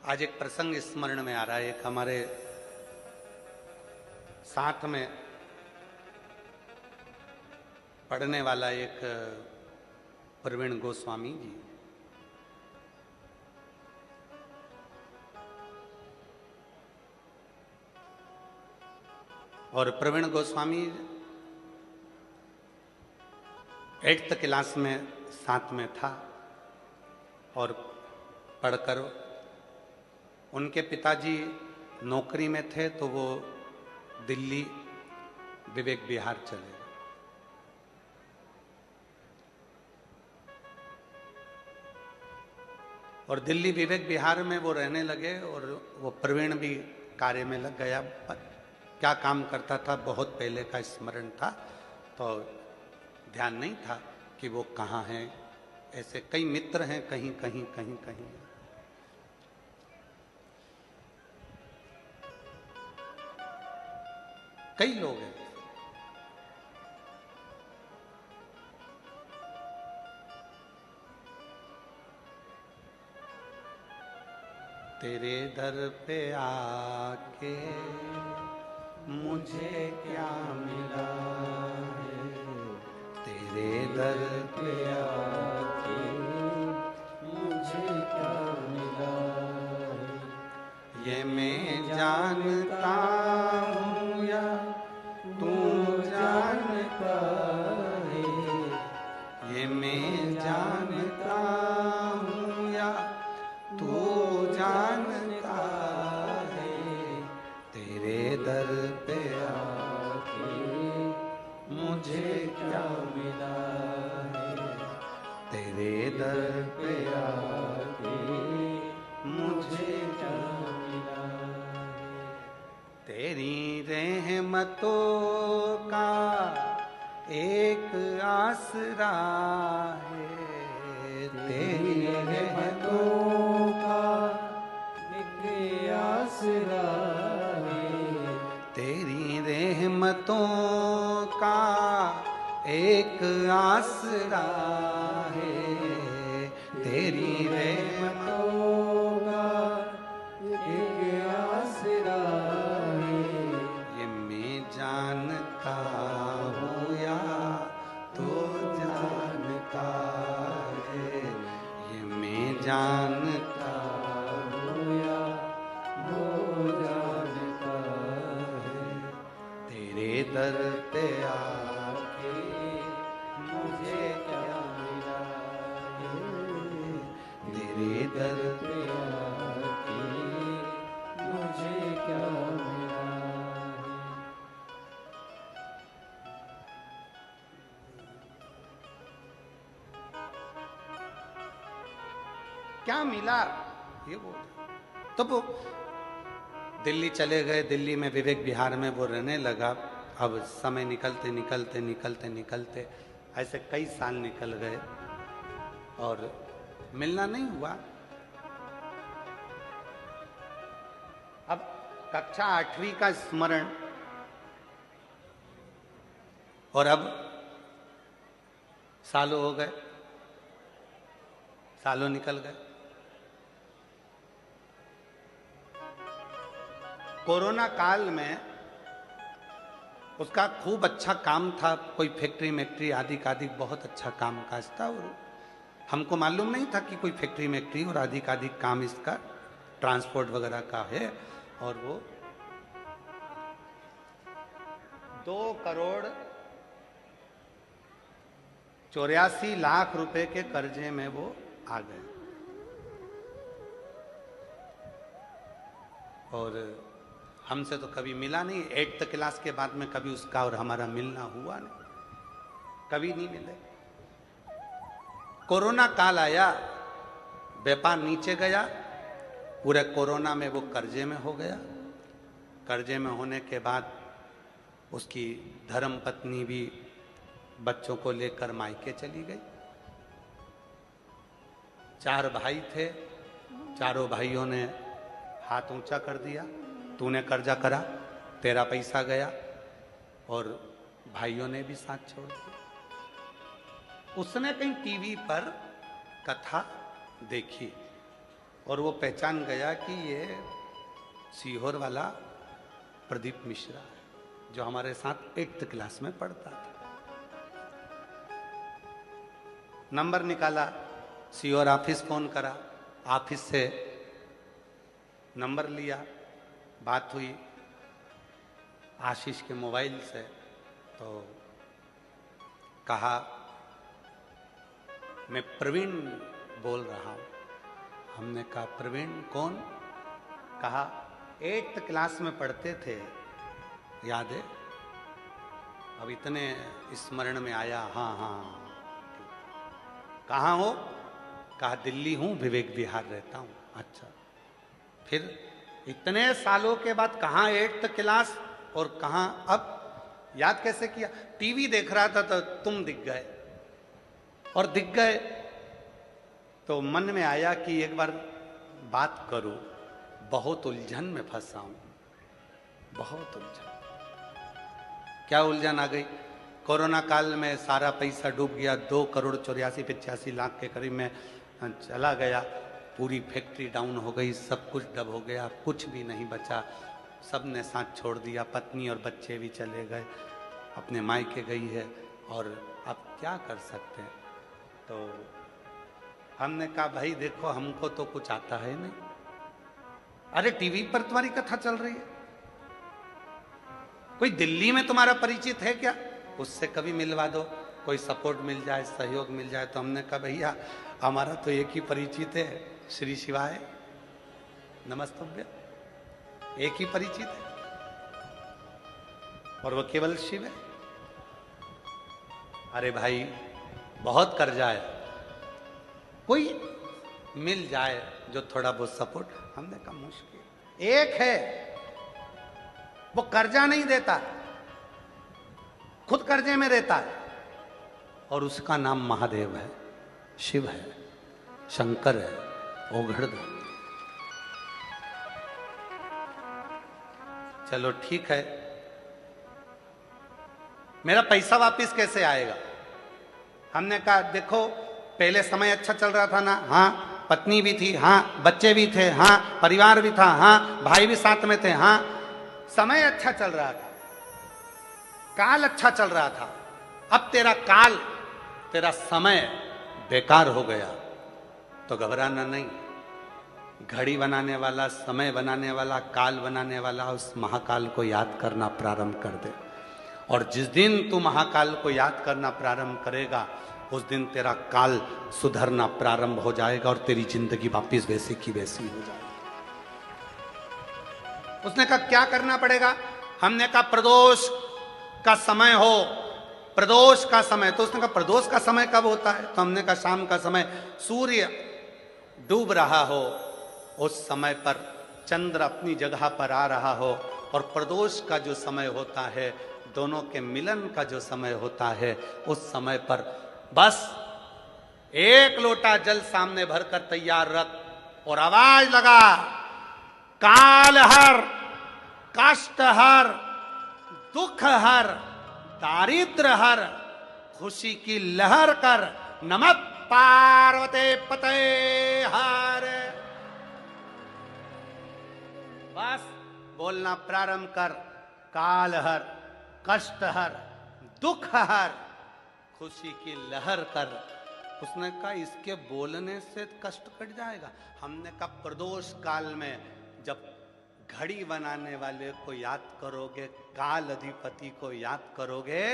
आज एक प्रसंग स्मरण में आ रहा है। एक हमारे साथ में पढ़ने वाला एक प्रवीण गोस्वामी जी, और प्रवीण गोस्वामी 8th क्लास में साथ में था और पढ़कर उनके पिताजी नौकरी में थे तो वो दिल्ली विवेक विहार चले गए। और दिल्ली विवेक विहार में वो रहने लगे और वो प्रवीण भी कार्य में लग गया। क्या काम करता था बहुत पहले का स्मरण था, तो ध्यान नहीं था कि वो कहाँ हैं। ऐसे कई मित्र हैं, कहीं कहीं कहीं कहीं। कई लोग हैं। तेरे दर पे आके मुझे क्या मिला है, तेरे दर पे आके मुझे क्या मिला है, ये मैं जानता हूँ या तू जानता है, ये मैं जानता हूँ या तू जानता है, तेरे दर पे आके मुझे क्या मिला है, तेरे दर पे आके मुझे क्या मिला है। तेरी रहमतों का एक आसरा है, तेरी रहमतों का एक आसरा है, तेरी रहमतों का एक आसरा है, तेरी रहमतों का एक आसरा है, ये मैं जानता हूँ या तो जानता है, ये मैं जानता हूँ या वो जानता है, तेरे दर पे आके मुझे क्या मिला है, तेरे दर पे आके मुझे क्या मिला है। क्या मिला ये बोल। तो वो दिल्ली चले गए, दिल्ली में विवेक विहार में वो रहने लगा। अब समय निकलते निकलते निकलते निकलते ऐसे कई साल निकल गए और मिलना नहीं हुआ। अब कक्षा 8वीं का स्मरण, और अब सालों हो गए, सालों निकल गए। कोरोना काल में उसका खूब अच्छा काम था, कोई फैक्ट्री मैक्ट्री आदि का आदि बहुत अच्छा काम काज था। और हमको मालूम नहीं था कि कोई फैक्ट्री मैक्ट्री और आदि का आदि काम इसका ट्रांसपोर्ट वगैरह का है। और वो 2,84,00,000 रुपए के कर्जे में वो आ गए। और हमसे तो कभी मिला नहीं, 8th क्लास के बाद में कभी उसका और हमारा मिलना हुआ नहीं, कभी नहीं मिले। कोरोना काल आया, व्यापार नीचे गया, पूरे कोरोना में वो कर्जे में हो गया। कर्जे में होने के बाद उसकी धर्म पत्नी भी बच्चों को लेकर मायके चली गई। 4 भाई थे, चारों भाइयों ने हाथ ऊंचा कर दिया, तूने कर्जा करा, तेरा पैसा गया। और भाइयों ने भी साथ छोड़ दिया। उसने कहीं टीवी पर कथा देखी और वो पहचान गया कि ये सीहोर वाला प्रदीप मिश्रा है, जो हमारे साथ 8th क्लास में पढ़ता था। नंबर निकाला, सीहोर ऑफिस फोन करा, ऑफिस से नंबर लिया, बात हुई आशीष के मोबाइल से, तो कहा मैं प्रवीण बोल रहा हूं। हमने कहा प्रवीण कौन? कहा 8th क्लास में पढ़ते थे, याद है? अब इतने स्मरण में आया। हाँ हाँ, कहाँ हो? कहा दिल्ली हूं, विवेक विहार रहता हूं। अच्छा, फिर इतने सालों के बाद कहाँ 8th क्लास और कहाँ? अब याद कैसे किया? टीवी देख रहा था तो तुम दिख गए, और दिख गए तो मन में आया कि एक बार बात करूं, बहुत उलझन में फंसा हूं, बहुत उलझन। क्या उलझन आ गई? कोरोना काल में सारा पैसा डूब गया, 2,84,85,00,000 के करीब में चला गया, पूरी फैक्ट्री डाउन हो गई, सब कुछ डब हो गया, कुछ भी नहीं बचा, सब ने साथ छोड़ दिया, पत्नी और बच्चे भी चले गए, अपने मायके गई है, और अब क्या कर सकते हैं? तो हमने कहा भाई देखो, हमको तो कुछ आता है नहीं। अरे टीवी पर तुम्हारी कथा चल रही है, कोई दिल्ली में तुम्हारा परिचित है क्या? उससे कभी मिलवा दो, कोई सपोर्ट मिल जाए, सहयोग मिल जाए। तो हमने कहा भैया हमारा तो एक ही परिचित है, श्री शिवाय नमस्तुभ्य, एक ही परिचित है, और वो केवल शिव है। अरे भाई बहुत कर्जा है, कोई मिल जाए जो थोड़ा बहुत सपोर्ट। हमने कहा मुश्किल। एक है, वो कर्जा नहीं देता, खुद कर्जे में रहता है, और उसका नाम महादेव है, शिव है, शंकर है, ओघड़दानी। चलो ठीक है, मेरा पैसा वापस कैसे आएगा? हमने कहा देखो पहले समय अच्छा चल रहा था ना, हाँ, पत्नी भी थी, हाँ, बच्चे भी थे, हाँ, परिवार भी था, हाँ, भाई भी साथ में थे, हाँ, समय अच्छा चल रहा था, काल अच्छा चल रहा था। अब तेरा काल, तेरा समय बेकार हो गया तो घबराना नहीं। घड़ी बनाने वाला, समय बनाने वाला, काल बनाने वाला, उस महाकाल को याद करना प्रारंभ कर दे, और जिस दिन तू महाकाल को याद करना प्रारंभ करेगा उस दिन तेरा काल सुधरना प्रारंभ हो जाएगा और तेरी जिंदगी वापिस वैसी की वैसी हो जाएगी। उसने कहा क्या करना पड़ेगा? हमने कहा प्रदोष का समय हो, प्रदोष का समय। तो उसने कहा प्रदोष का समय कब होता है? तो हमने कहा शाम का समय, सूर्य डूब रहा हो, उस समय पर चंद्र अपनी जगह पर आ रहा हो, और प्रदोष का जो समय होता है, दोनों के मिलन का जो समय होता है, उस समय पर बस एक लोटा जल सामने भरकर तैयार रख और आवाज लगा, काल हर, कष्ट हर, दुख हर, दारिद्र हर, खुशी की लहर कर, नमः पार्वते पते हर। बस बोलना प्रारंभ कर, काल हर, कष्ट हर, दुख हर, खुशी की लहर कर। उसने कहा इसके बोलने से कष्ट कट जाएगा। हमने कहा प्रदोष काल में जब घड़ी बनाने वाले को याद करोगे, काल अधिपति को याद करोगे,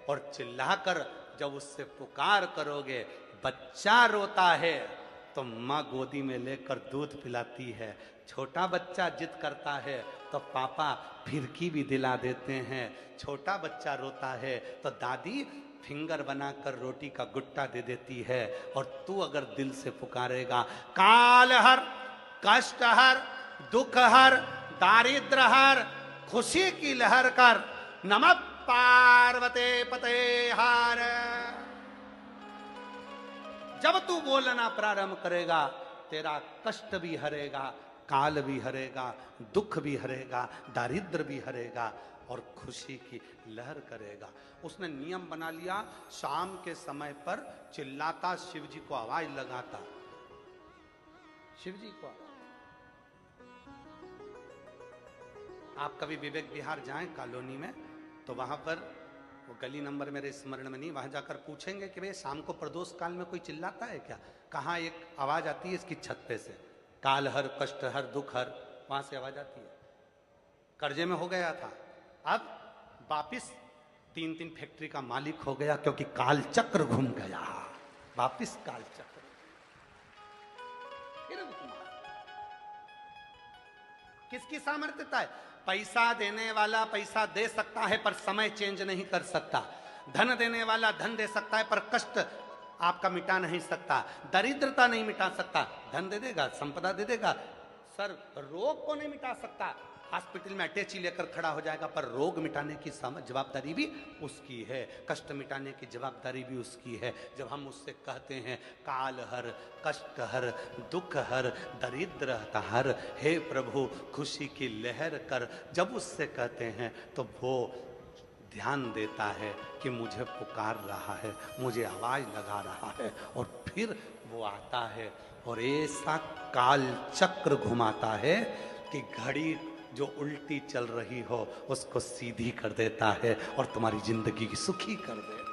और चिल्लाकर जब उससे पुकार करोगे, बच्चा रोता है तो माँ गोदी में लेकर दूध पिलाती है, छोटा बच्चा जिद करता है तो पापा फिरकी भी दिला देते हैं, छोटा बच्चा रोता है तो दादी फिंगर बनाकर रोटी का गुट्टा दे देती है। और तू अगर दिल से पुकारेगा, काल हर, कष्ट हर, दुख हर, दारिद्र हर, खुशी की लहर कर, नमः पार्वते पते हर। जब तू बोलना प्रारंभ करेगा, तेरा कष्ट भी हरेगा, काल भी हरेगा, दुख भी हरेगा, दारिद्र भी हरेगा, और खुशी की लहर करेगा। उसने नियम बना लिया, शाम के समय पर चिल्लाता, शिव जी को आवाज लगाता, शिव जी को। आप कभी विवेक विहार जाएं कॉलोनी में, तो वहां पर वो गली नंबर मेरे स्मरण में नहीं, वहां जाकर पूछेंगे कि भाई शाम को प्रदोष काल में कोई चिल्लाता है क्या? कहाँ एक आवाज आती है इसकी छत पे से, काल हर, कष्ट हर, दुख हर, वहां से आवाज आती है। कर्जे में हो गया था, अब वापिस 3-3 फैक्ट्री का मालिक हो गया, क्योंकि काल चक्र घूम गया, वापिस काल चक्र। किसकी सामर्थ्यता है? पैसा देने वाला पैसा दे सकता है पर समय चेंज नहीं कर सकता। धन देने वाला धन दे सकता है पर कष्ट आपका मिटा नहीं सकता, दरिद्रता नहीं मिटा सकता। धन दे देगा, संपदा दे देगा, सर रोग को नहीं मिटा सकता, हॉस्पिटल में अटैची लेकर खड़ा हो जाएगा, पर रोग मिटाने की जवाबदारी भी उसकी है, कष्ट मिटाने की जवाबदारी भी उसकी है। जब हम उससे कहते हैं काल हर, कष्ट हर, दुख हर, दरिद्रता हर, हे प्रभु खुशी की लहर कर, जब उससे कहते हैं तो वो ध्यान देता है कि मुझे पुकार रहा है, मुझे आवाज लगा रहा है, और फिर वो आता है और ऐसा काल चक्र घुमाता है कि घड़ी जो उल्टी चल रही हो उसको सीधी कर देता है और तुम्हारी जिंदगी की सुखी कर देता है।